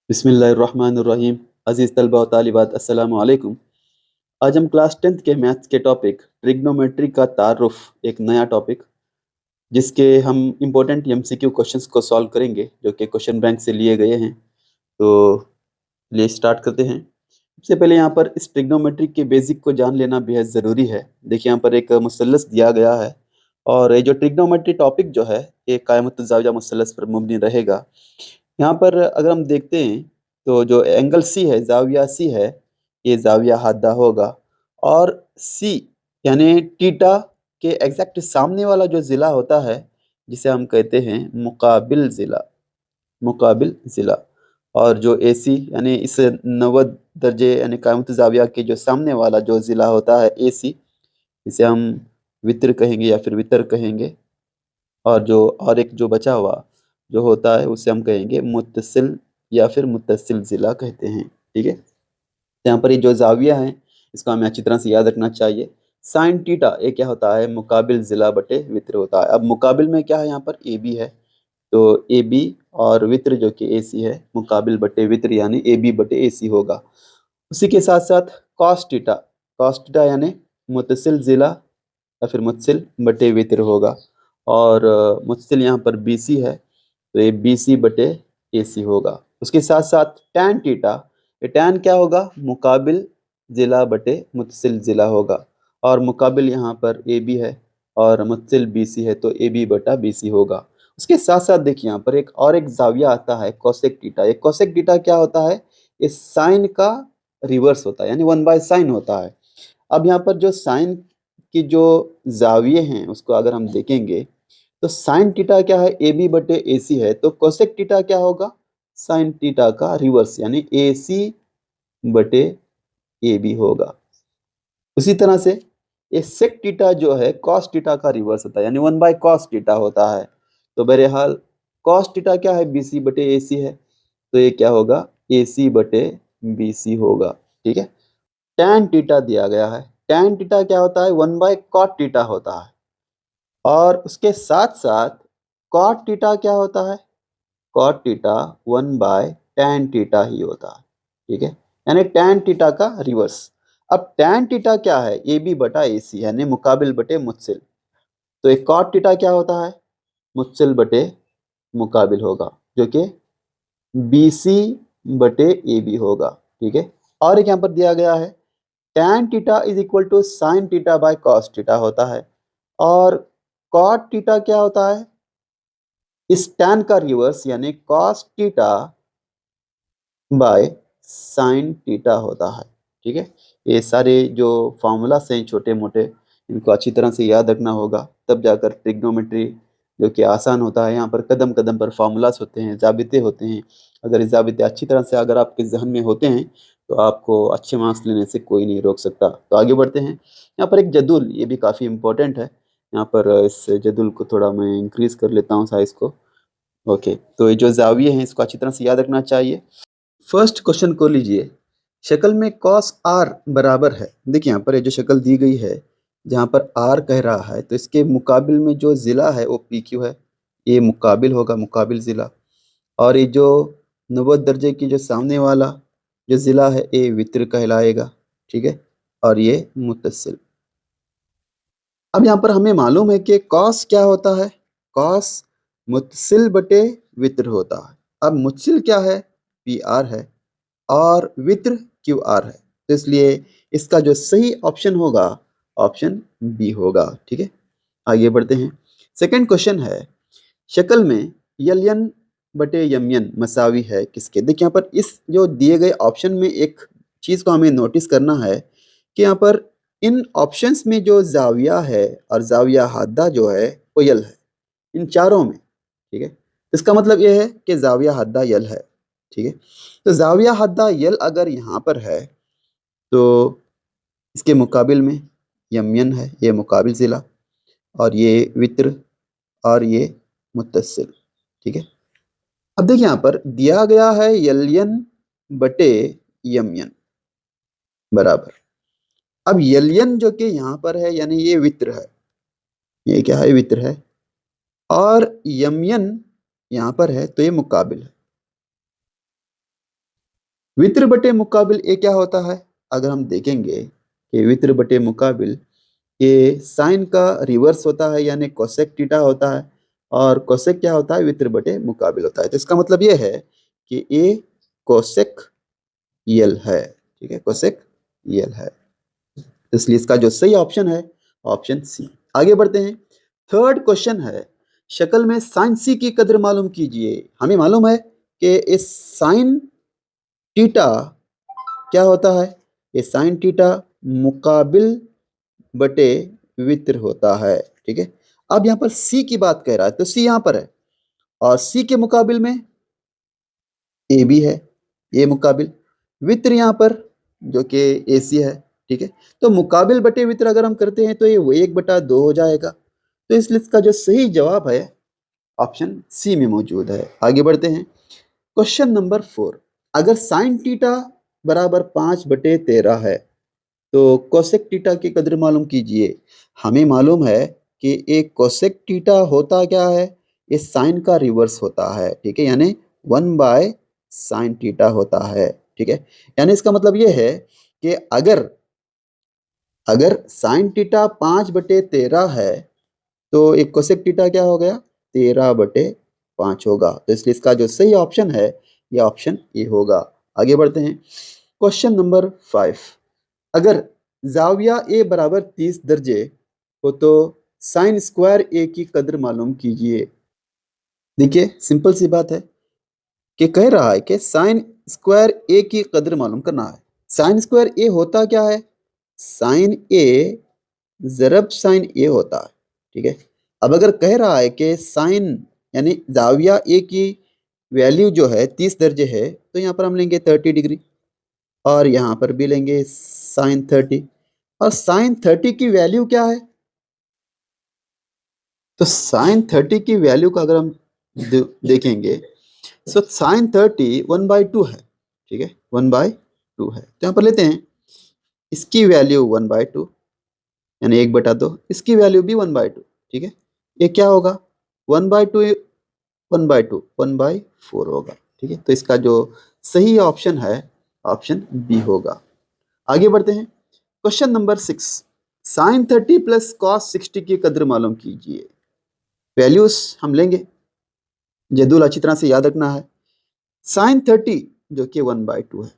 बिस्मिल्लाहिर्रहमानिर्रहीम। अज़ीज़ तलबा व तालिबात, अस्सलामु अलैकुम। आज हम क्लास 10th के मैथ्स के टॉपिक ट्रिग्नोमेट्री का तारुफ, एक नया टॉपिक जिसके हम इम्पोर्टेंट एमसीक्यू क्वेश्चंस को सॉल्व करेंगे जो कि क्वेश्चन बैंक से लिए गए हैं। तो लिए स्टार्ट करते हैं। सबसे पहले यहाँ पर इस ट्रिग्नोमेट्री के बेसिक को जान लेना बेहद ज़रूरी है। देखिए यहाँ पर एक मुसल्लस दिया गया है और ये जो ट्रिग्नोमेट्री टॉपिक जो है ये कायमत ज़ाविया मुसल्लस पर मुबनी रहेगा। यहाँ पर अगर हम देखते हैं तो जो एंगल सी है, ज़ाविया सी है, ये ज़ाविया हादा होगा। और सी यानी टीटा के एग्जैक्ट सामने वाला जो ज़िला होता है जिसे हम कहते हैं मुकाबिल ज़िला, मुकाबिल ज़िला। और जो ए सी यानी इस 90 दर्जे यानी कायमत ज़ाविया के जो सामने वाला जो ज़िला होता है ए सी, इसे हम वित्र कहेंगे या फिर वितर कहेंगे। और जो और एक जो बचा हुआ जो होता है उसे हम कहेंगे मुत्तसिल या फिर मुत्तसिल ज़िला कहते हैं। ठीक है, यहाँ पर ये जो ज़ाविया है इसको हमें अच्छी तरह से याद रखना चाहिए। साइन टीटा ये क्या होता है, मुकाबिल ज़िला बटे वित्र होता है। अब मुकाबिल में क्या है, यहाँ पर ए बी है, तो ए बी और वित्र जो कि ए सी है, मुकाबिल बटे वित्र यानी ए बी बटे ए सी होगा। उसी के साथ साथ कॉस टीटा यानी मुत्तसिल ज़िला या फिर मुत्तसिल बटे वित्र होगा। और मुत्तसिल यहाँ पर बी सी है तो ये बी सी बटे ए सी होगा। उसके साथ साथ टैन टीटा, ये टैन क्या होगा, मुकाबिल ज़िला बटे मुत्तसिल ज़िला होगा। और मुकाबिल यहाँ पर ए बी है और मुत्तसिल बी सी है तो ए बी बटा बी सी होगा। उसके साथ साथ देखिए यहाँ पर एक जाविया आता है कोसेक टीटा। ये कोसेक टीटा क्या होता है, इस साइन का रिवर्स होता है यानी 1/sin होता है। अब यहाँ पर जो साइन की जो जाविये हैं उसको अगर हम देखेंगे तो साइन टीटा क्या है, ए बी बटे ए सी है, तो कोसेक टीटा क्या होगा, साइन टीटा का रिवर्स यानी ए सी बटे ए बी होगा। उसी तरह से ये सेक टीटा जो है कॉस टीटा का रिवर्स होता है यानी 1/cos टीटा होता है। तो बहरहाल कॉस टीटा क्या है, बी सी बटे ए सी है, तो ये क्या होगा, ए सी बटे बी सी होगा। ठीक है, टैन टीटा दिया गया है, टैन टीटा क्या होता है, 1/cot टीटा होता है। और उसके साथ साथ कॉट टीटा क्या होता है, कॉट टीटा 1/tan टीटा ही होता है। ठीक है, यानी tan टीटा का रिवर्स। अब tan टीटा क्या है, ए बी बटा ए सी यानी मुकाबिल बटे मुत्सिल, तो एक कॉट टीटा क्या होता है, मुत्सिल बटे मुकाबिल होगा जो कि बी सी बटे ए बी होगा। ठीक है, और एक यहाँ पर दिया गया है tan theta is equal to sine theta by cos theta होता है। और कॉट टीटा क्या होता है, इस tan का रिवर्स यानी cos theta by sine theta होता है। ठीक है, ये सारे जो फार्मूलास हैं छोटे मोटे, इनको अच्छी तरह से याद रखना होगा, तब जाकर ट्रिग्नोमेट्री जो कि आसान होता है। यहाँ पर कदम कदम पर फार्मूलास होते हैं, ज़ाबिते होते हैं। अगर ये ज़ाबिते अच्छी तरह से अगर आपके जहन में होते हैं तो आपको अच्छे मार्क्स लेने से कोई नहीं रोक सकता। तो आगे बढ़ते हैं। यहाँ पर एक जदुल, ये भी काफ़ी इंपॉर्टेंट है। यहाँ पर इस जदुल को थोड़ा मैं इंक्रीज़ कर लेता हूँ साइज़ को। ओके, तो ये जो ज़ाविये हैं इसको अच्छी तरह से याद रखना चाहिए। फर्स्ट क्वेश्चन को लीजिए, शक्ल में cos r बराबर है। देखिए यहाँ पर ये जो शक्ल दी गई है जहाँ पर r कह रहा है तो इसके मुकाबिल में जो ज़िला है वो पी क्यू है, ये मुकाबिल होगा, मुकाबिल ज़िला। और ये जो 90 दर्जे की जो सामने वाला जो ज़िला है ये वित्र कहलाएगा। ठीक है, और ये मुत्तसिल। अब यहाँ पर हमें मालूम है कि कॉस क्या होता है, कॉस मुत्तसिल बटे वित्र होता है। अब मुत्तसिल क्या है, पी आर है, और वित्र क्यू आर है, तो इसलिए इसका जो सही ऑप्शन होगा ऑप्शन बी होगा। ठीक है, आगे बढ़ते हैं। सेकंड क्वेश्चन है, शक्ल में यलयन बटे यमयन मसावी है किसके। देखिए यहाँ पर इस जो दिए गए ऑप्शन में एक चीज़ को हमें नोटिस करना है कि यहाँ पर इन ऑप्शंस में जो जाविया है और जाविया हादा जो है वो यल है इन चारों में। ठीक है, इसका मतलब ये है कि जाविया हादा यल है। ठीक है, तो जाविया हद्दा यल अगर यहाँ पर है तो इसके मुकाबिल में यमयन है, ये मुकाबिल ज़िला, और ये वित्र, और ये मुत्तसिल। ठीक है, अब देखिए यहाँ पर दिया गया है यलयन बटे यमयन बराबर। अब यलयन जो कि यहाँ पर है यानी ये वित्र है, ये क्या है, वित्र है, और यमयन यहाँ पर है तो ये मुकाबिल है। वित्र बटे मुकाबिल ए क्या होता है? अगर हम देखेंगे कि वित्र बटे मुकाबिल ए साइन का रिवर्स होता है, यानी कोसेक थीटा होता है, और कोसेक क्या होता है? वित्र बटे मुकाबिल होता है। तो इसका मतलब ये है कि ए कोसेक यल है, ठीक है, कोसेक यल है। इसलिए इसका जो सही ऑप्शन है ऑप्शन सी। आगे बढ़ते हैं। थर्ड क्वेश्चन है, शक्ल में साइन सी की कदर मालूम कीजिए। हमें मालूम है कि इस साइन थीटा क्या होता है? ये साइन थीटा मुकाबिल बटे वित्र होता है, ठीक है। अब यहाँ पर सी की बात कह रहा है, तो सी यहाँ पर है, और सी के मुकाबिल में ए भी है, ए मुकाबिल वित्र यहाँ पर जो कि ए सी है, ठीक है। तो मुकाबिल बटे वित्र अगर हम करते हैं तो ये वो 1/2 हो जाएगा। तो इसलिए इसका जो सही जवाब है ऑप्शन सी में मौजूद है। आगे बढ़ते हैं। क्वेश्चन नंबर 4, अगर साइन थीटा बराबर 5/13 है तो कोसेक थीटा की कदर मालूम कीजिए। हमें मालूम है कि एक कोसेक थीटा होता क्या है? ये साइन का रिवर्स होता है, ठीक है, यानी 1/sin थीटा होता है, ठीक है। यानी इसका मतलब ये है कि अगर अगर साइन थीटा 5/13 है तो एक कोसेक थीटा क्या हो गया? 13/5 होगा। तो इसलिए इसका जो सही ऑप्शन है ये ऑप्शन ए होगा। आगे बढ़ते हैं। क्वेश्चन नंबर 5, अगर जाविया ए बराबर 30 दर्जे हो तो साइन स्क्वायर ए की कदर मालूम कीजिए। देखिए सिंपल सी बात है कि कह रहा है कि साइन स्क्वायर ए की कदर मालूम करना है। साइन स्क्वायर ए होता क्या है? साइन ए ज़रब साइन ए होता है, ठीक है। अब अगर कह रहा है कि साइन यानी जाविया ए की वैल्यू जो है 30 दर्जे है, तो यहाँ पर हम लेंगे 30 डिग्री, और यहाँ पर भी लेंगे साइन 30। और साइन 30 की वैल्यू क्या है? तो साइन 30 की वैल्यू का अगर हम देखेंगे, सो साइन 30 1/2 है, ठीक है, 1/2 है। तो यहाँ पर लेते हैं इसकी वैल्यू 1/2 यानी 1/2, इसकी वैल्यू भी 1/2, ठीक है। ये क्या होगा? 1/2 1/2 1/4 होगा, ठीक है। तो इसका जो सही ऑप्शन है ऑप्शन बी होगा। आगे बढ़ते हैं। Question number 6, sine 30 plus cos 60 की कदर मालूम कीजिए। वैल्यूज हम लेंगे, जदूल अच्छी तरह से याद रखना है। साइन 30 जो कि 1/2 है,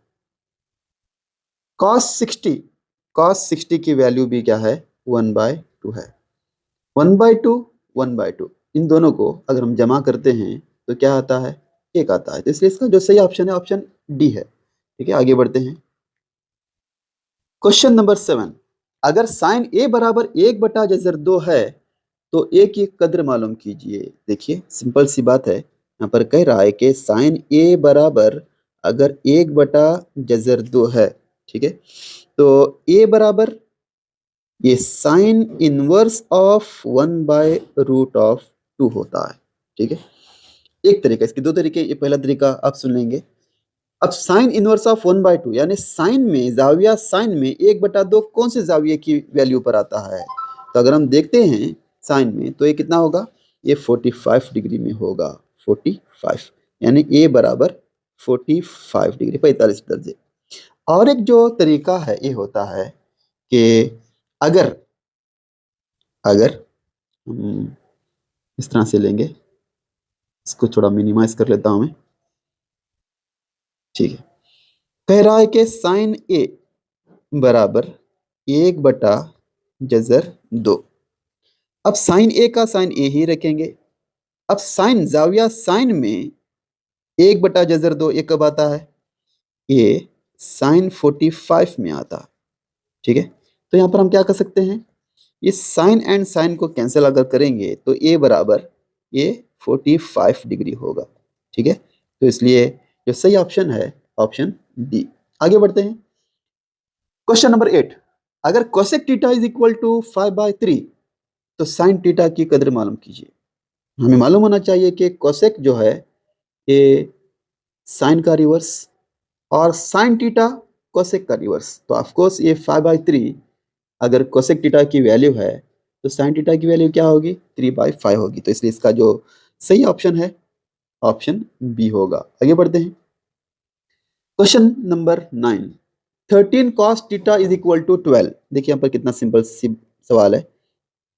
कॉस 60 की वैल्यू भी क्या है? 1/2 है। 1/2 1/2 इन दोनों को अगर हम जमा करते हैं तो क्या आता है? 1 आता है। तो इसलिए इसका जो सही ऑप्शन है ऑप्शन डी है, ठीक है। आगे बढ़ते हैं। क्वेश्चन नंबर 7, अगर साइन ए बराबर 1/2 है तो ए की कदर मालूम कीजिए। देखिए सिंपल सी बात है, यहाँ पर कह रहा है कि साइन ए बराबर अगर 1/2 है, ठीक है, तो ए बराबर ये साइन इनवर्स ऑफ 1/√2 होता है, ठीक है। एक तरीका, इसके दो तरीके, ये पहला तरीका आप सुन लेंगे। अब साइन इनवर्स ऑफ 1/2 यानी साइन में जाविया साइन में 1/2 कौन से जाविये की वैल्यू पर आता है? तो अगर हम देखते हैं साइन में तो ये कितना होगा? ये 45 डिग्री में होगा, 45 यानी ए बराबर 45 डिग्री, 45 दर्जे। और एक जो तरीका है ये होता है कि अगर अगर हम इस तरह से लेंगे, इसको थोड़ा मिनिमाइज कर लेता हूं मैं, ठीक है। कह रहा है कि साइन ए बराबर 1/2। अब साइन ए का साइन ए ही रखेंगे। अब साइन जाविया साइन में 1/2 ये कब आता है? ये साइन 45 में आता है, ठीक है। तो यहाँ पर हम क्या कर सकते हैं? ये साइन एंड साइन को कैंसिल अगर करेंगे तो ए बराबर ये 45 डिग्री होगा, ठीक है। तो इसलिए जो सही ऑप्शन है ऑप्शन डी। आगे बढ़ते हैं। क्वेश्चन नंबर 8, अगर cosec theta is equal to 5/3 तो साइन थीटा की कदर मालूम कीजिए। हमें मालूम होना चाहिए कि कोसेक जो है ये साइन का रिवर्स, और साइन थीटा कोसेक का रिवर्स। तो ऑफ कोर्स ये 5/3 अगर कोसेक थीटा की वैल्यू है तो साइन थीटा की वैल्यू क्या होगी? 3/5 होगी। तो इसलिए इसका जो सही ऑप्शन है ऑप्शन बी होगा। आगे बढ़ते हैं। Question number 9, 13 cos theta is equal to 12। देखिए यहाँ पर कितना सिंपल सवाल है।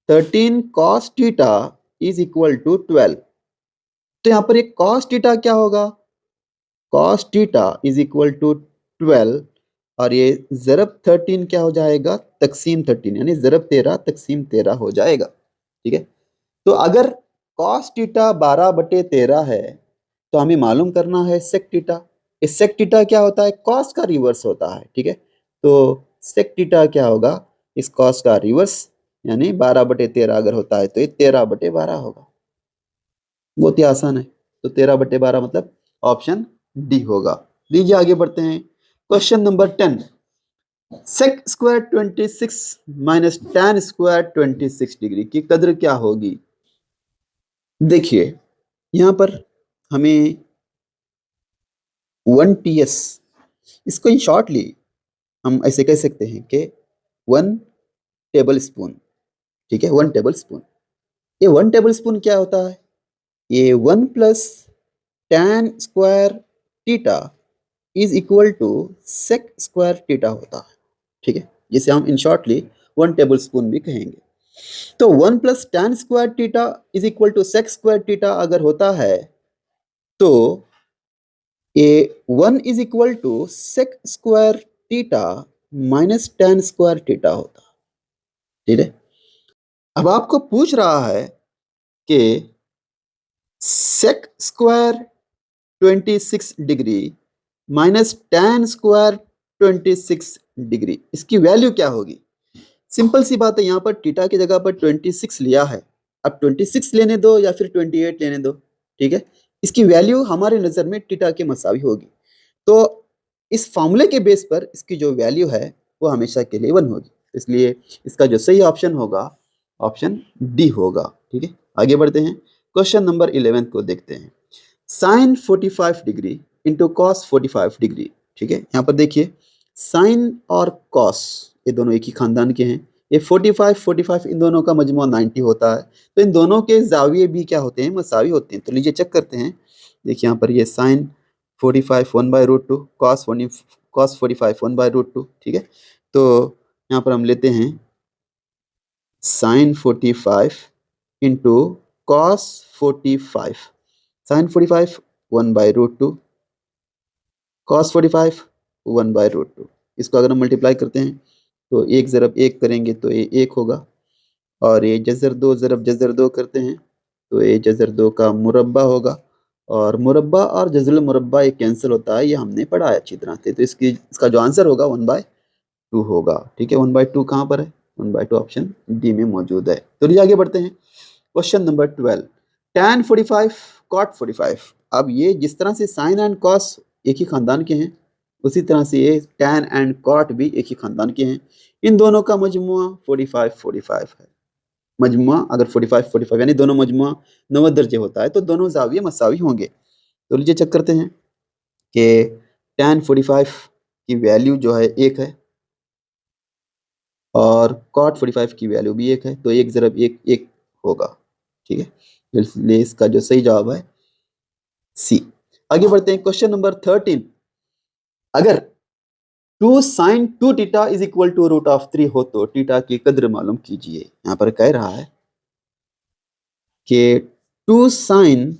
13 cos theta is equal to 12। तो यहाँ पर एक cos थीटा क्या होगा? cos theta is equal to 12 और ये ज़रब 13 क्या हो जाएगा? तकसीम 13, यानी ज़रब 13 तकसीम 13 हो जाएगा। ठीक है, तो अगर cos थीटा 12/13 है तो हमें मालूम करना है sec थीटा। इस sec थीटा क्या होता है? cos का रिवर्स होता है। ठीक है, तो sec थीटा क्या होगा? इस cos का रिवर्स, यानी 12/13 अगर होता है तो ये 13/12 होगा। बहुत ही आसान है, तो 13/12 मतलब ऑप्शन डी होगा। लीजिए आगे बढ़ते हैं। Question number 10, sec square 26 minus tan square 26 degree की कदर क्या होगी? देखिए यहाँ पर हमें 1 ts, इसको इन शॉर्टली हम ऐसे कह सकते हैं कि 1 टेबल स्पून। ठीक है, 1 टेबल स्पून। ये 1 टेबल स्पून क्या होता है? ये 1 plus tan square theta is equal to sec square theta होता है। ठीक है, जिसे हम इन शॉर्टली 1 टेबल स्पून भी कहेंगे। तो 1 plus tan square theta is equal to sec square theta अगर होता है तो ये 1 is equal to sec square theta minus tan square theta होता है। ठीक है, अब आपको पूछ रहा है कि sec square 26 degree minus tan square 26 degree, इसकी वैल्यू क्या होगी? सिंपल सी बात है, यहाँ पर थीटा की जगह पर 26 लिया है। अब 26 लेने दो या फिर 28 लेने दो। ठीक है, इसकी वैल्यू हमारे नज़र में थीटा के मसावी होगी। तो इस फॉर्मूले के बेस पर इसकी जो वैल्यू है वो हमेशा के लिए 1 होगी। इसलिए इसका जो सही ऑप्शन होगा ऑप्शन डी होगा। ठीक है, आगे बढ़ते हैं। क्वेश्चन नंबर 11 को देखते हैं। Sine 45 degree into cos 45 degree. ठीक है, यहाँ पर देखिए साइन और कॉस ये दोनों एक ही खानदान के हैं। ये 45 इन दोनों का मजमूआ 90 होता है, तो इन दोनों के जाविये भी क्या होते हैं? मसावी होते हैं। तो लीजिए चेक करते हैं। देखिए यहाँ पर ये साइन 45 1/√2, कॉस 45 1/√2। ठीक है, तो यहाँ पर हम लेते हैं sine 45 into cos 45। Sine 45 1/√2, cos 45 1/√2। इसको अगर हम मल्टीप्लाई करते हैं तो एक ज़रब एक करेंगे तो ये एक होगा, और ये जज़र दो ज़रब जज़र दो करते हैं तो ये जज़र दो का मुरब्बा होगा, और मुरब्बा और जज़र मुरब्बा ये कैंसिल होता है, ये हमने पढ़ा है अच्छी तरह से। तो इसका जो आंसर होगा 1/2 होगा। ठीक है, 1/2 कहाँ पर है? 1/2 ऑप्शन डी में मौजूद है। तो लिए आगे बढ़ते हैं। Question number 12, tan 45 cot 45। अब ये जिस तरह से साइन एंड कॉस एक ही खानदान के हैं, उसी तरह से ये tan एंड cot भी एक ही खानदान के हैं। इन दोनों का मजमुआ 45 है। मजमुआ अगर 45 यानी दोनों मजमुआ 90 दर्जे होता है तो दोनों जाविये मसावी होंगे। तो लीजिए चेक करते हैं कि tan 45 की वैल्यू जो है 1 है और cot 45 की वैल्यू भी 1 है, तो 1 ज़रब 1 1 होगा। ठीक है, इसलिए इसका जो सही जवाब है सी। आगे बढ़ते हैं। क्वेश्चन नंबर 13, अगर 2 sin 2 theta is equal to √3 हो तो थीटा की कद्र मालूम कीजिए। यहाँ पर कह रहा है कि 2 sin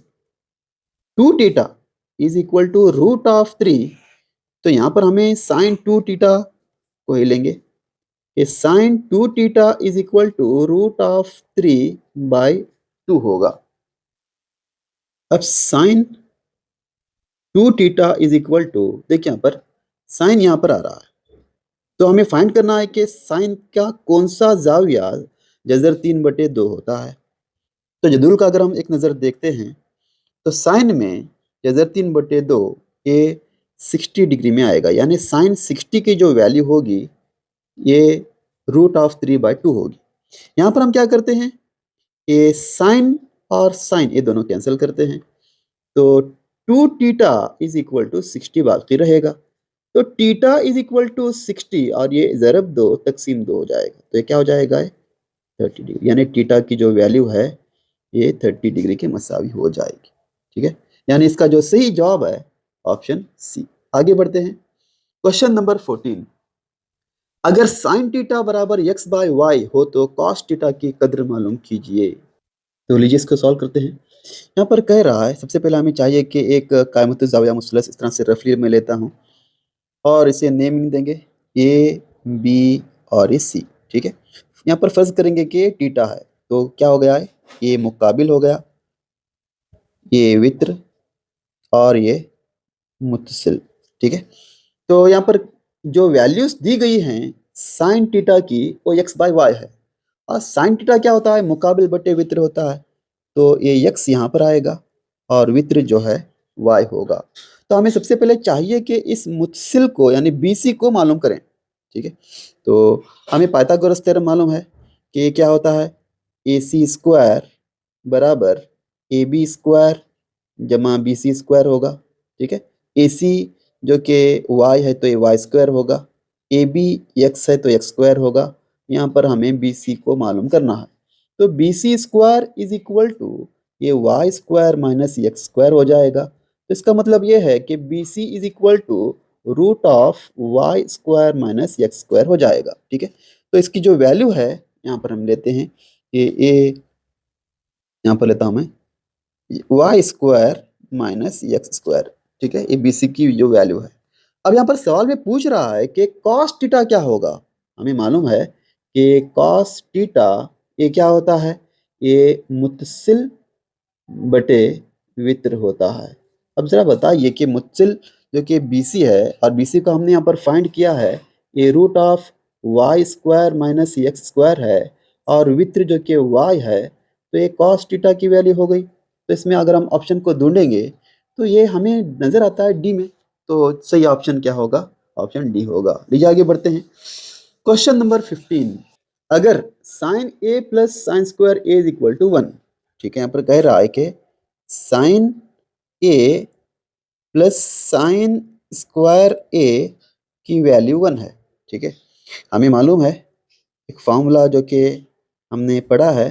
2 theta is equal to √3। तो यहाँ पर हमें sin 2 थीटा को ही लेंगे कि sin 2 theta is equal to √3/2 होगा। अब sin 2 theta is equal to, देखिए यहाँ पर साइन यहाँ पर आ रहा है, तो हमें फाइंड करना है कि साइन का कौन सा जाविया जज़र 3/2 होता है। तो जदूल का अगर हम एक नज़र देखते हैं तो साइन में जज़र 3/2 ये 60 डिग्री में आएगा, यानी साइन 60 की जो वैल्यू होगी ये √3/2 होगी। यहाँ पर हम क्या करते हैं, ये साइन और साइन ये दोनों कैंसिल करते हैं, तो 2 थीटा इज इक्वल टू 60 बाकी रहेगा। तो थीटा इज इक्वल टू 60 और ये ज़रब 2 तकसीम 2 हो जाएगा, तो ये क्या हो जाएगा? 30 डिग्री, यानी थीटा की जो वैल्यू है ये 30 डिग्री के मसावी हो जाएगी। ठीक है, यानी इसका जो सही जवाब है ऑप्शन सी। आगे बढ़ते हैं। क्वेश्चन नंबर 14, अगर साइन थीटा बराबर x बाय वाई हो तो कॉस थीटा की कद्र मालूम कीजिए। तो लीजिए इसको सॉल्व करते हैं। यहाँ पर कह रहा है सबसे पहले हमें चाहिए कि एक कायमत ज़ाविया मुसलस, इस तरह से रफली मैं लेता हूँ और इसे नेम देंगे ए बी और ये सी। ठीक है, यहाँ पर फर्ज करेंगे कि थीटा है तो क्या हो गया है, ये मुकाबिल हो गया, ये वित्र और ये मुतसिल। ठीक है, तो यहाँ पर जो वैल्यूज दी गई हैं साइन थीटा की वो x बाय वाई है, और साइन थीटा क्या होता है, मुकाबिल बटे वित्र होता है, तो ये x यहाँ पर आएगा और वित्र जो है y होगा। तो हमें सबसे पहले चाहिए कि इस मुतसिल को यानी BC को मालूम करें। ठीक है, तो हमें पाइथागोरस थ्योरम मालूम है कि क्या होता है, AC स्क्वायर बराबर AB स्क्वायर जमा BC स्क्वायर होगा। ठीक है, AC जो कि y है तो ये वाई स्क्वायर होगा, AB x है तो x स्क्वायर होगा। यहाँ पर हमें BC को मालूम करना है, तो BC square is equal to ये Y square minus X square हो जाएगा। तो इसका मतलब ये है कि BC is equal to root of Y square minus X square हो जाएगा। ठीक है, तो इसकी जो वैल्यू है यहाँ पर हम लेते हैं कि यहाँ पर लेता हूँ मैं Y square minus X square. ठीक है, ये BC की जो वैल्यू है। अब यहाँ पर सवाल में पूछ रहा है कि कॉस थीटा क्या होगा। हमें मालूम है कि कॉस थीटा ये क्या होता है, ये मुतसिल बटे वित्र होता है। अब जरा बताइए कि मुतसिल जो कि BC है और BC को हमने यहाँ पर फाइंड किया है, ये root of Y square minus X square है, और वित्र जो कि y है, तो ये कॉस थीटा की वैल्यू हो गई। तो इसमें अगर हम ऑप्शन को ढूंढेंगे तो ये हमें नजर आता है डी में, तो सही ऑप्शन क्या होगा, ऑप्शन डी होगा। लीजिए आगे बढ़ते हैं। क्वेश्चन नंबर 15, अगर sine A plus sine square A is equal to 1। ठीक है, यहाँ पर कह रहा है कि sine A plus sine square A की वैल्यू 1 है। ठीक है, हमें मालूम है एक फार्मूला जो कि हमने पढ़ा है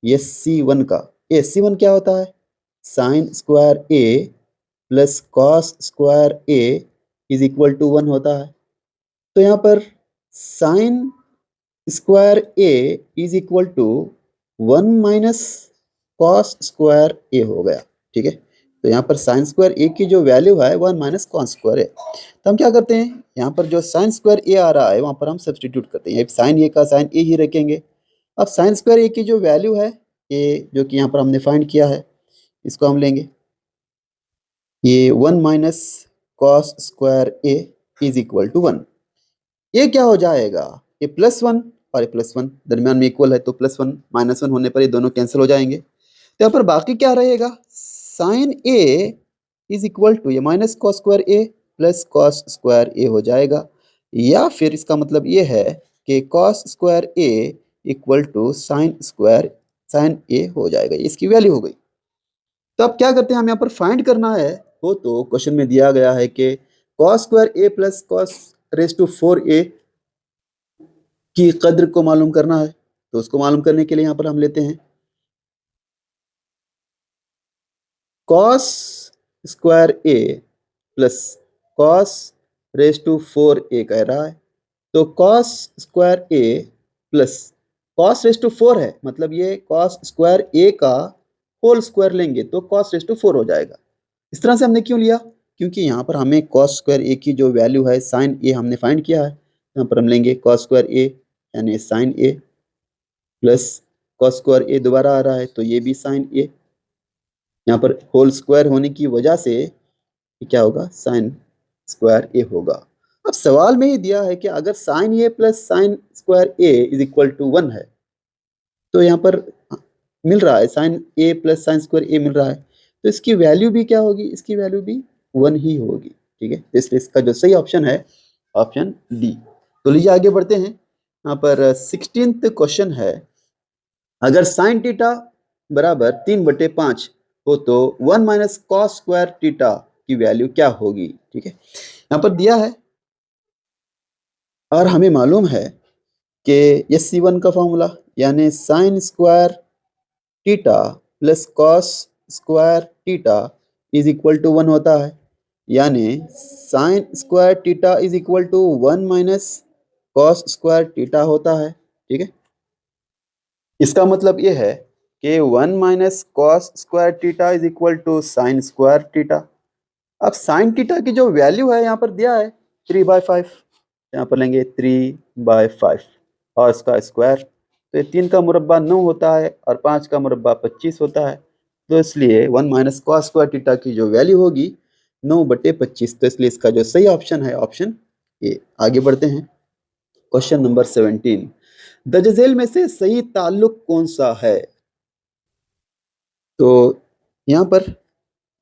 SC1 का। SC1 क्या होता है, sine square A plus cos square A is equal to 1 होता है। तो यहाँ पर sine square A is equal to 1 minus cos square A हो गया। ठीक है, तो यहाँ पर साइन स्क्वायर ए की जो वैल्यू है 1 माइनस कॉस स्क्वायर ए। तो हम क्या करते हैं, यहाँ पर जो साइन स्क्वायर ए आ रहा है वहाँ पर हम सब्सटीट्यूट करते हैं, साइन ए का साइन ए ही रखेंगे। अब साइन स्क्वायर ए की जो वैल्यू है ए जो कि यहाँ पर हमने फाइंड किया है, इसको हम लेंगे, ये 1 minus cos square A is equal to 1। ये क्या हो जाएगा, ये +1 और ये +1 दरमियान में इक्वल है, तो +1 -1 होने पर ये दोनों कैंसिल हो जाएंगे। तो यहाँ पर बाकी क्या रहेगा, sine A is equal to ये minus cos square A plus cos square A हो जाएगा, या फिर इसका मतलब ये है कि cos square A equal to sine A हो जाएगा, इसकी वैल्यू हो गई। तो अब क्या करते हैं, हम यहाँ पर फाइंड करना है, हो तो क्वेश्चन में दिया गया है कि cos square A plus cos raise to 4a की कद्र को मालूम करना है। तो उसको मालूम करने के लिए यहाँ पर हम लेते हैं cos square A plus cos raise to 4a कह रहा है, तो cos square A plus cos raise to 4 है, मतलब ये कॉस स्क्वायर ए का होल स्क्वायर लेंगे तो कॉस रेज टू 4 हो जाएगा। इस तरह से हमने क्यों लिया, क्योंकि यहाँ पर हमें कॉस स्क्वायर ए की जो वैल्यू है साइन ए हमने फाइंड किया है, यहाँ पर हम लेंगे कॉस स्क्वायर ए यानी sign A plus cos square ए दोबारा आ रहा है तो ये भी साइन ए, यहाँ पर होल स्क्वायर होने की वजह से ये क्या होगा, साइन स्क्वायर ए होगा। अब सवाल में ही दिया है कि अगर sine A plus sine square A is equal to 1 है, तो यहाँ पर मिल रहा है sine A plus sine square A मिल रहा है, तो इसकी वैल्यू भी क्या होगी, इसकी वैल्यू भी 1 ही होगी। ठीक है, इसलिए इसका जो सही ऑप्शन है ऑप्शन डी। तो लीजिए आगे बढ़ते हैं। यहाँ पर 16th क्वेश्चन है, अगर साइन थीटा बराबर 3/5 हो तो 1 माइनस कॉस स्क्वायर थीटा की वैल्यू क्या होगी। ठीक है, यहाँ पर दिया है और हमें मालूम है कि SC1 का फॉर्मूला यानी sine square theta plus cos square theta is equal to 1 होता है, यानी sine square theta is equal to 1 minus cos square theta होता है। ठीक है, इसका मतलब ये है कि 1 minus cos square theta is equal to sine square theta. अब साइन थीटा की जो वैल्यू है यहाँ पर दिया है 3/5, यहाँ पर लेंगे 3/5 और इसका स्क्वायर, तो ये 3 का मुरब्बा 9 होता है और 5 का मुरब्बा 25 होता है। तो इसलिए 1 माइनस कॉस स्क्वायर थीटा की जो वैल्यू होगी 9/25, तो इसलिए इसका जो सही ऑप्शन है ऑप्शन ए। आगे बढ़ते हैं, क्वेश्चन नंबर 17, दजजेल में से सही ताल्लुक कौन सा है? तो यहाँ पर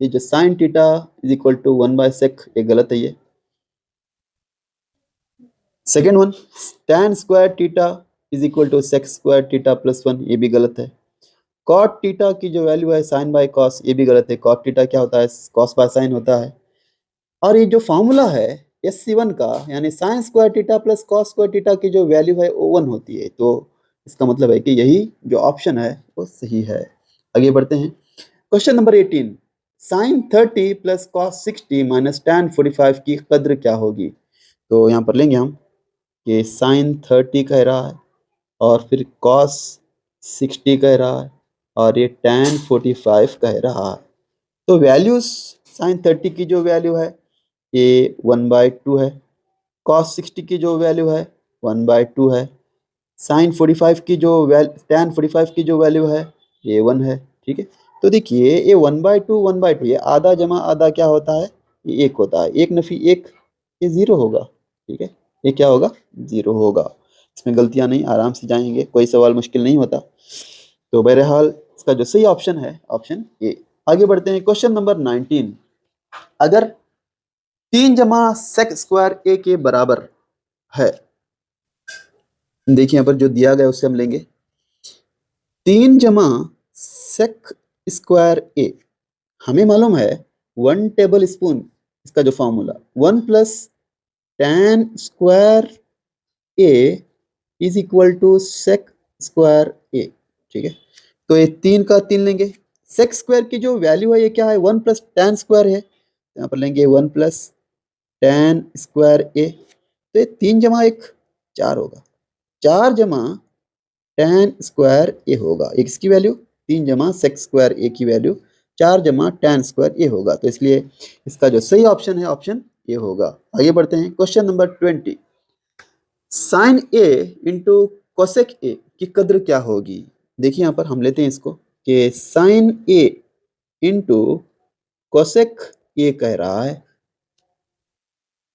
ये जो sine theta is equal to 1/sec, ये गलत है ये। Second one, tan square theta is equal to sec square theta plus 1, ये भी गलत है। cot थीटा की जो वैल्यू है sin बाय cos, ये भी गलत है। cot थीटा क्या होता है? cos बाय sin होता है। और ये जो फॉर्मूला है SC1 का, यानी sin square theta plus cos square theta की जो वैल्यू है वो 1 होती है। तो इसका मतलब है कि यही जो ऑप्शन है वो सही है। आगे बढ़ते हैं, question number 18, sin 30 plus cos 60 minus tan 45 की कद्र क्या होगी? तो यहाँ पर लेंगे हम कि sin 30 कह रहा है और फिर cos 60 कह रहा है और ये tan 45 कह रहा है। तो वैल्यूज sin 30 की जो वैल्यू है ये 1/2 है, cos 60 की जो वैल्यू है 1/2 है, sin 45 की जो tan 45 की जो वैल्यू है ये 1 है। ठीक है, तो देखिए ये 1/2 ये आधा जमा आधा क्या होता है? ये 1 होता है। 1 नफी 1, ये 0 होगा। ठीक है, ये क्या होगा? 0 होगा। इसमें गलतियां नहीं, आराम से जाएंगे, कोई सवाल मुश्किल नहीं होता। तो बहरहाल इसका जो सही ऑप्शन है ऑप्शन ए। आगे बढ़ते हैं, क्वेश्चन नंबर 19, अगर 3 जमा सेक स्क्वायर ए के बराबर है, देखिए यहाँ पर जो दिया गया उससे हम लेंगे 3 जमा सेक स्क्वायर ए, हमें मालूम है 1 टेबल स्पून, इसका जो formula 1 plus tan square A is equal to sec square A. ठीक है, तो ये 3 का 3 लेंगे। सेक स्क्वायर की जो वैल्यू है ये क्या है? 1 प्लस tan स्क्वायर है, यहाँ पर लेंगे 1 प्लस tan स्क्वायर ए, तो ये 3 जमा 1 4 होगा, 4 जमा tan स्क्वायर ए होगा। एक इसकी वैल्यू 3 जमा सेक स्क्वायर ए की वैल्यू 4 जमा tan स्क्वायर ए होगा। तो इसलिए इसका जो सही ऑप्शन है ऑप्शन ए होगा। आगे बढ़ते हैं, question number 20, sine A into cosec A की कद्र क्या होगी? देखिए यहाँ पर हम लेते हैं इसको कि sine A into cosec A कह रहा है,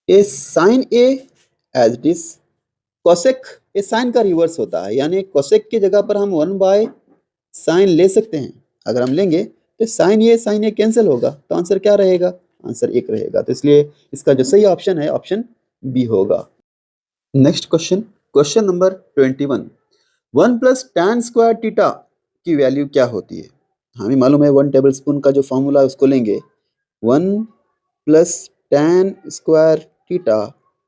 A sine A as it is, cosec A sine का रिवर्स होता है, यानी कोसेक की जगह पर हम 1/sin ले सकते हैं। अगर हम लेंगे तो साइन ए कैंसिल होगा, तो आंसर क्या रहेगा? आंसर 1 रहेगा। तो इसलिए इसका जो सही ऑप्शन है ऑप्शन बी होगा। Next question, question number 21, 1 plus tan square theta की वैल्यू क्या होती है? हमें मालूम है 1 टेबल स्पून का जो फॉर्मूला है उसको लेंगे 1 plus tan square theta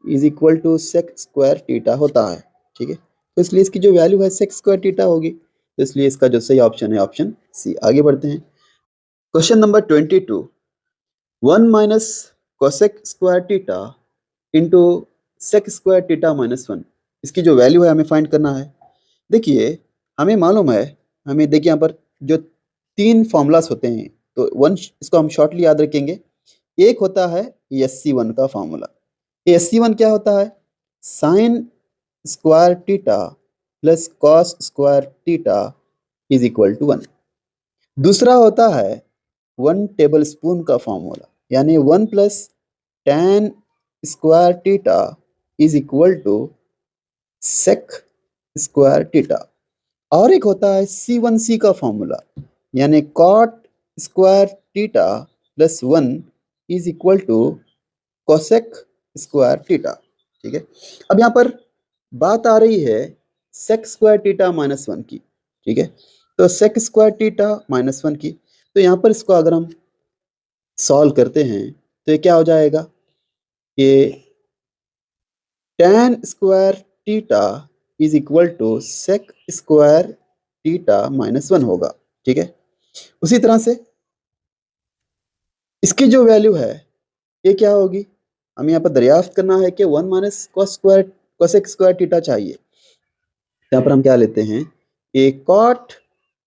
is equal to sec square theta होता है। ठीक है, तो इसलिए इसकी जो वैल्यू है सेक स्क्वायर थीटा होगी। तो इसलिए इसका जो सही ऑप्शन है ऑप्शन सी। आगे बढ़ते हैं, question number 22, 1 minus cosec square theta into sec square theta minus 1, इसकी जो वैल्यू है हमें फाइंड करना है। देखिए हमें मालूम है, हमें देखिए यहाँ पर जो 3 फॉर्मूलास होते हैं, तो 1 इसको हम शॉर्टली याद रखेंगे। एक होता है SC1 का फॉर्मूला, SC1 क्या होता है? Sine square theta plus cos square theta is equal to 1। दूसरा होता है 1 टेबल स्पून का फॉर्मूला, यानी 1 plus tan square theta is equal to sec square theta. और एक होता है C1C का फॉर्मूला, यानी cot square theta plus 1 is equal to cosec square theta. ठीक है, अब यहाँ पर बात आ रही है सेक स्क्वायर थीटा माइनस 1 की। ठीक है, तो सेक स्क्वायर थीटा माइनस 1 की, तो यहाँ पर इसको अगर हम सॉल्व करते हैं तो ये क्या हो जाएगा कि tan square theta is equal to sec square theta minus 1 होगा। ठीक है, उसी तरह से इसकी जो वैल्यू है ये क्या होगी, हमें यहाँ पर दरियाफ्त करना है कि 1 माइनस कोसेक स्क्वायर थीटा चाहिए। यहाँ पर हम क्या लेते हैं, a cot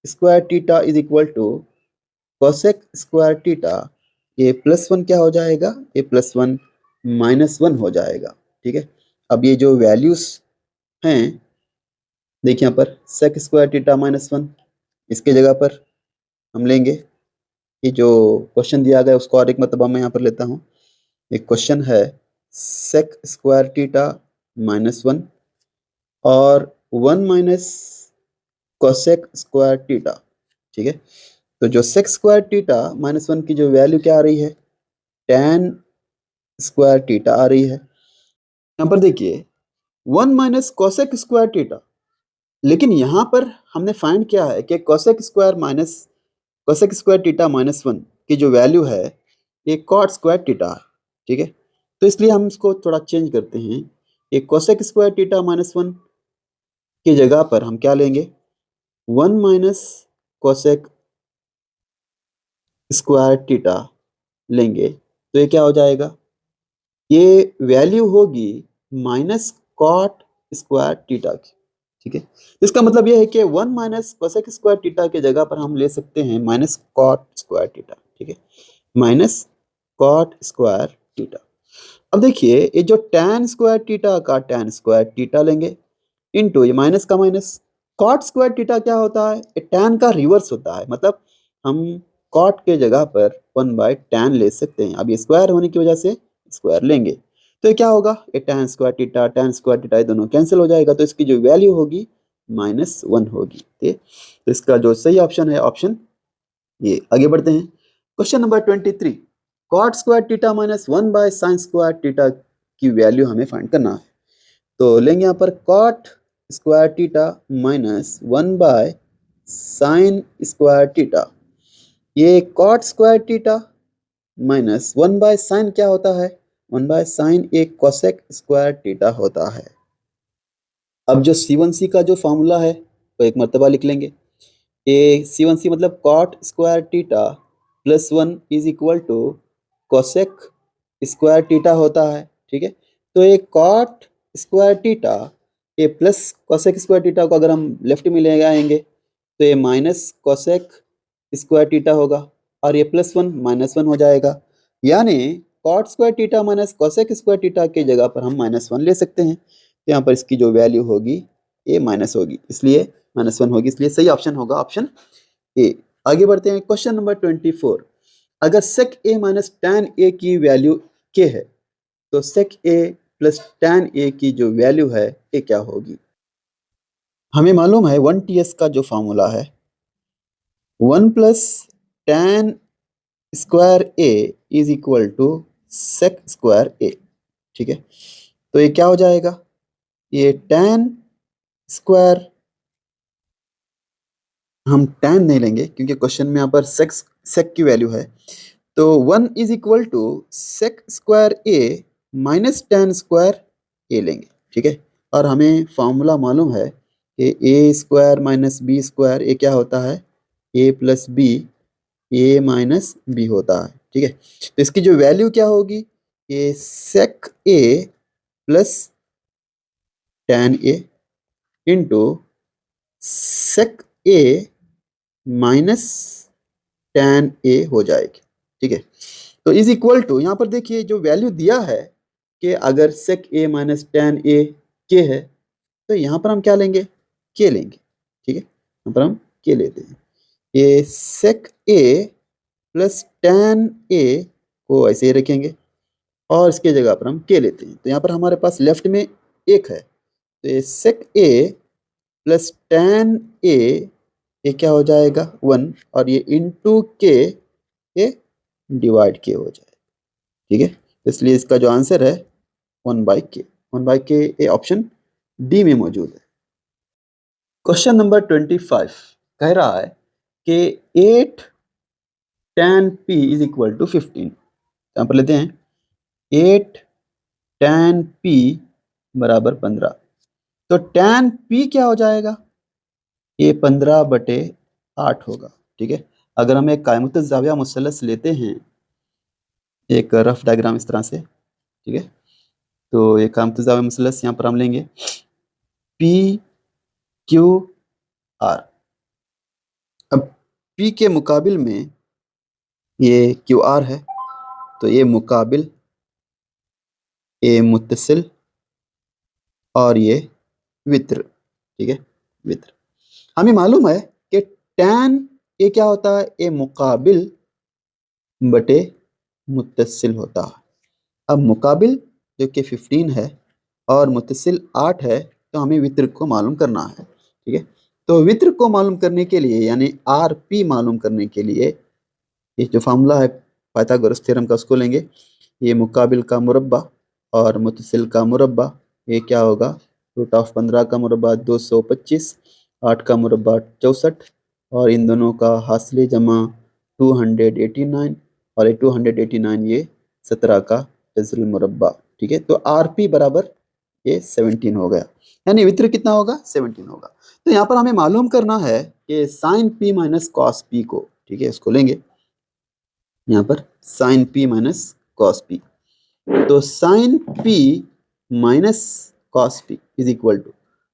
square theta is equal to cosec square theta. A plus one क्या हो जाएगा, a plus one minus one हो जाएगा। ठीक है, अब ये जो वैल्यूज हैं, देखिए यहाँ पर sec square theta minus one, इसके जगह पर हम लेंगे ये जो क्वेश्चन दिया गया उसको और एक मरतबा मैं यहाँ पर लेता हूँ। एक क्वेश्चन है sec square theta minus one और 1 माइनस कोसेक स्क्वायर थीटा। ठीक है, तो जो sec square theta minus one की जो वैल्यू क्या आ रही है, tan स्क्वायर थीटा आ रही है। यहाँ पर देखिए 1 माइनस कोसेक स्क्वायर थीटा, लेकिन यहाँ पर हमने फाइंड किया है कि cosec square theta minus one की जो वैल्यू है ये कॉट स्क्वायर थीटा है। ठीक है, तो इसलिए हम इसको थोड़ा चेंज करते हैं, एक cosec square theta minus one की जगह पर हम क्या लेंगे, 1 माइनस कोसेक स्क्वायर थीटा लेंगे। तो ये क्या हो जाएगा, ये वैल्यू होगी माइनस कॉट स्क्वायर थीटा की। ठीक है, इसका मतलब यह है कि 1 माइनस कोसेक स्क्वायर थीटा के जगह पर हम ले सकते हैं माइनस कॉट स्क्वायर थीटा। ठीक है, माइनस कॉट स्क्वायर थीटा। अब देखिए ये जो tan स्क्वायर थीटा का tan स्क्वायर थीटा लेंगे इनटू ये माइनस का माइनस कॉट स्क्वायर थीटा क्या होता है, ये tan का रिवर्स होता है, मतलब हम कॉट के जगह पर 1/tan ले सकते हैं। अब ये स्क्वायर होने की वजह से स्क्वायर लेंगे, तो ये क्या होगा, ये tan स्क्वायर थीटा ये दोनों कैंसिल हो जाएगा, तो इसकी जो वैल्यू होगी माइनस वन होगी। ठीक है, तो इसका जो सही ऑप्शन है ऑप्शन ये। आगे बढ़ते हैं, question number 23, cot square theta minus one by sine square theta की वैल्यू हमें फाइंड करना है। तो लेंगे यहाँ पर cot square theta minus one by sine square theta. ये cot square theta minus one by sine क्या होता है, वन बाय साइन एक कोसेक स्क्वायर थीटा होता है। अब जो C1C का जो फॉर्मूला है वो एक मरतबा लिख लेंगे, ए C1C मतलब cot square theta plus one is equal to cosec square theta होता है। ठीक है, तो ये कॉट स्क्वायर थीटा ये प्लस कोसेक स्क्वायर थीटा को अगर हम लेफ्ट में ले आएंगे तो ये माइनस कोसेक स्क्वायर थीटा होगा और ये प्लस वन माइनस वन हो जाएगा, यानी cot square theta minus cosec square theta की जगह पर हम माइनस वन ले सकते हैं। तो यहाँ पर इसकी जो वैल्यू होगी ये माइनस होगी, इसलिए माइनस वन होगी, इसलिए सही ऑप्शन होगा ऑप्शन ए। आगे बढ़ते हैं, क्वेश्चन नंबर 24, अगर सेक ए माइनस टैन ए की वैल्यू के है तो सेक ए प्लस टैन ए की जो वैल्यू है ये क्या होगी। हमें मालूम है 1TS का जो फॉर्मूला है 1 plus tan square A is equal to sec square A. ठीक है, तो ये क्या हो जाएगा, ये टैन स्क्वायर, हम टैन नहीं लेंगे क्योंकि क्वेश्चन में यहाँ पर सेक की वैल्यू है, तो 1 is equal to sec square A minus tan square A लेंगे। ठीक है, और हमें फॉर्मूला मालूम है कि A square minus B square ये क्या होता है, A plus B A minus B होता है। ठीक है, तो इसकी जो वैल्यू क्या होगी, ये सेक ए plus tan A into sec A minus tan A हो जाएगी। ठीक है, तो इज इक्वल टू यहाँ पर देखिए जो वैल्यू दिया है कि अगर सेक ए माइनस टैन ए के है तो यहाँ पर हम क्या लेंगे, के लेंगे। ठीक है, यहाँ पर हम के लेते हैं, ये सेक ए प्लस टैन ए को ऐसे ही रखेंगे और इसके जगह पर हम के लेते हैं, तो यहाँ पर हमारे पास लेफ्ट में एक है, तो ये सेक ए प्लस टैन ए ये क्या हो जाएगा वन, और ये इंटू के ये डिवाइड के हो जाएगा। ठीक है, इसलिए इसका जो आंसर है 1/k, 1/k ये ऑप्शन डी में मौजूद है। क्वेश्चन नंबर 25 कह रहा है कि 8 tan p is equal to 15। यहाँ पर लेते हैं 8 tan p बराबर 15, तो tan p क्या हो जाएगा, ये 15/8 होगा। ठीक है, अगर हम एक कायमुत ज़ाविया मुसलस लेते हैं एक रफ डायग्राम इस तरह से, ठीक है। तो एक हमतजावी मसलस यहाँ पर हम लेंगे पी क्यू आर। अब पी के मुकाबिल में ये क्यू आर है, तो ये मुकाबिल, ये मुत्तसिल और ये वित्र, ठीक है, वित्र। हमें मालूम है कि टैन ये क्या होता है, ये मुकाबिल बटे मुत्तसिल होता है। अब मुकाबिल जो कि 15 है और मुत्तसिल 8 है, तो हमें वित्र को मालूम करना है, ठीक है। तो वित्र को मालूम करने के लिए यानी आर पी मालूम करने के लिए ये जो फार्मूला है पाइथागोरस थ्योरम का, उसको लेंगे। ये मुकाबिल का मुरब्बा और मुत्तसिल का मुरब्बा, ये क्या होगा, रूट ऑफ 15 का मुरब्बा 225, 8 का मुरब्बा 64 और इन दोनों का हासिल जमा 289 और ये 289 ये 17 का जज़रुल मुरब्बा, ठीक है। तो आर पी बराबर ये 17 हो गया, यानी वित्र कितना होगा, 17 होगा। तो यहाँ पर हमें मालूम करना है कि sine P minus cos P को, ठीक है, इसको लेंगे यहाँ पर sine P minus cos P. तो sine P minus cos P is equal to,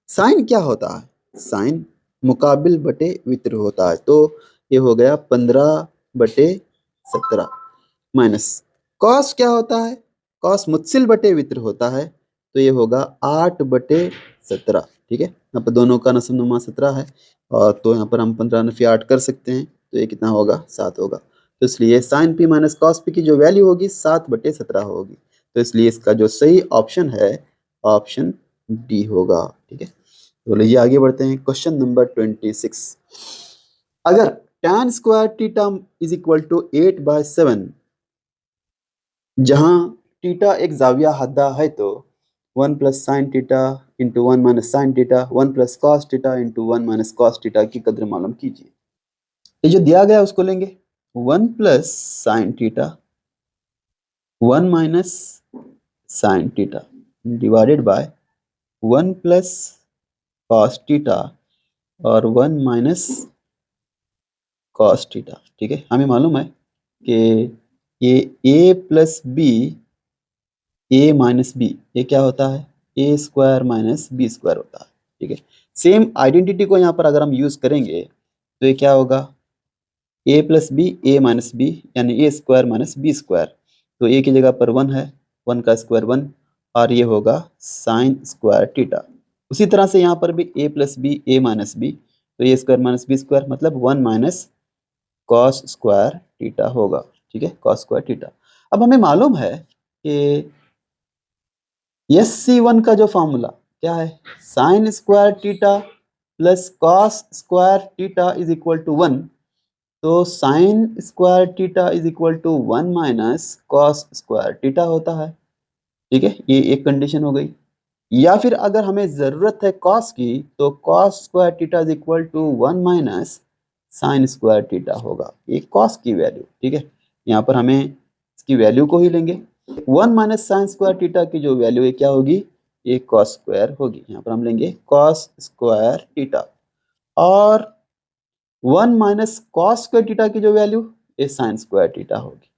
sine क्या होता है, साइन मुकाबिल बटे वित्र होता है, तो ये हो गया 15/17 माइनस कॉस क्या होता है, कॉस मुत्सिल बटे वित्र होता है, तो ये होगा 8/17, ठीक है। यहाँ पर दोनों का नस्ब नुमा 17 है और तो यहाँ पर हम 15 - 8 कर सकते हैं, तो ये कितना होगा, 7 होगा। तो इसलिए sine P minus cos P की जो वैल्यू होगी 7/17 होगी, तो इसलिए इसका जो सही ऑप्शन है ऑप्शन डी होगा, ठीक है। तो लीजिए आगे बढ़ते हैं, क्वेश्चन नंबर 26। अगर tan square theta is equal to 8/7, जहां थीटा एक जाविया हद्दा है, तो 1 plus sine theta into 1 minus sine theta, 1 plus cos theta into 1 minus cos theta की कदर मालूम कीजिए। ये जो दिया गया है उसको लेंगे, 1 plus sine theta 1 minus sine theta divided by 1 plus cos theta और 1 माइनस कॉस थीटा, ठीक है। हमें मालूम है कि ये a plus B, A minus B, ये क्या होता है, A square minus B square होता है, ठीक है। सेम आइडेंटिटी को यहाँ पर अगर हम यूज करेंगे तो ये क्या होगा, ए plus B, A minus B, यानी ए स्क्वायर माइनस बी स्क्वायर। तो ए की जगह पर 1 है, 1 का स्क्वायर 1 और ये होगा साइन स्क्वायर थीटा। उसी तरह से यहाँ पर भी ए plus B, A minus B, तो ए स्क्वायर माइनस बी स्क्वायर मतलब 1 माइनस कॉस स्क्वायर थीटा होगा, ठीक है, कॉस स्क्वायर थीटा। अब हमें मालूम है कि SC1 का जो फॉर्मूला क्या है, sine square theta plus cos square theta is equal to 1, तो sine square theta is equal to 1 minus cos square theta होता है, ठीक है। ये एक कंडीशन हो गई। या फिर अगर हमें ज़रूरत है कॉस की, तो cos square theta is equal to 1 minus sine square theta होगा, ये कॉस की वैल्यू, ठीक है। यहाँ पर हमें इसकी वैल्यू को ही लेंगे, 1 माइनस साइन स्क्वायर थीटा की जो वैल्यू है क्या होगी, ये कॉस स्क्वायर होगी। यहाँ पर हम लेंगे कॉस स्क्वायर थीटा और 1 माइनस कॉस स्क्वायर थीटा की जो वैल्यू, ये साइन स्क्वायर थीटा होगी।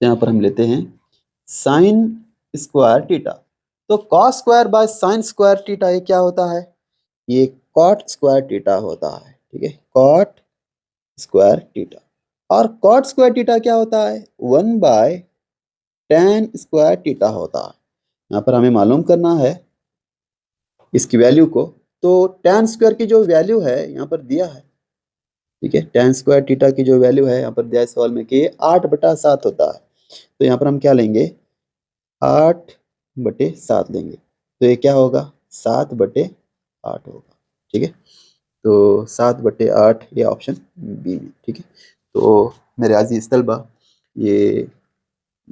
यहाँ पर हम लेते हैं साइन स्क्वायर थीटा, तो cos square by sine square theta ये क्या होता है, ये कॉट स्क्वायर थीटा होता है, ठीक है, कॉट स्क्वायर थीटा। और कॉट स्क्वायर थीटा क्या होता है, 1 बाय tan स्क्वायर थीटा होता है। यहाँ पर हमें मालूम करना है इसकी वैल्यू को, तो tan स्क्वायर की जो वैल्यू है यहाँ पर दिया है, ठीक है, tan स्क्वायर थीटा की जो वैल्यू है यहाँ पर दिया है सवाल में कि 8/7 होता है, तो यहाँ पर हम क्या लेंगे, 8/7 लेंगे, तो ये क्या होगा, 7/8 होगा, ठीक है। तो 7/8 ये ऑप्शन बी में, ठीक है। तो मेरे अजीज तलबा, ये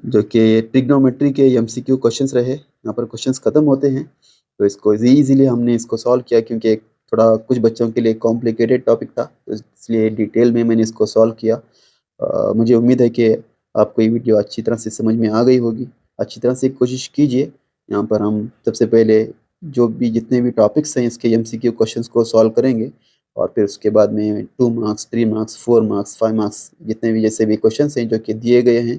जो कि ट्रिग्नोमेट्री के MCQ क्वेश्चंस रहे, यहाँ पर क्वेश्चंस ख़त्म होते हैं। तो इसको इजीली हमने इसको सॉल्व किया, क्योंकि एक थोड़ा कुछ बच्चों के लिए कॉम्प्लिकेटेड टॉपिक था, तो इसलिए डिटेल में मैंने इसको सॉल्व किया। मुझे उम्मीद है कि आपको ये वीडियो अच्छी तरह से समझ में आ गई होगी। अच्छी तरह से कोशिश कीजिए। यहाँ पर हम सबसे पहले जो भी जितने भी टॉपिक्स हैं इसके MCQ क्वेश्चंस को सॉल्व करेंगे, और फिर उसके बाद में 2 मार्क्स, 3 मार्क्स, 4 मार्क्स, 5 मार्क्स जितने भी जैसे भी क्वेश्चंस हैं जो कि दिए गए हैं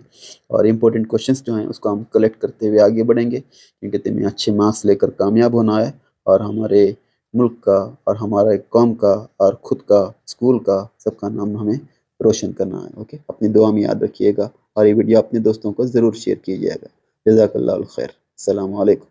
और इम्पोर्टेंट क्वेश्चंस जो हैं उसको हम कलेक्ट करते हुए आगे बढ़ेंगे, क्योंकि तुम्हें अच्छे मार्क्स लेकर कामयाब होना है और हमारे मुल्क का और हमारे कौम का और खुद का, स्कूल का, सबका नाम हमें रोशन करना है। ओके, अपनी दुआ में याद रखिएगा और ये वीडियो अपने दोस्तों को ज़रूर शेयर कीजिएगा। जज़ाकल्लाहु खैर। अस्सलामु अलैकुम।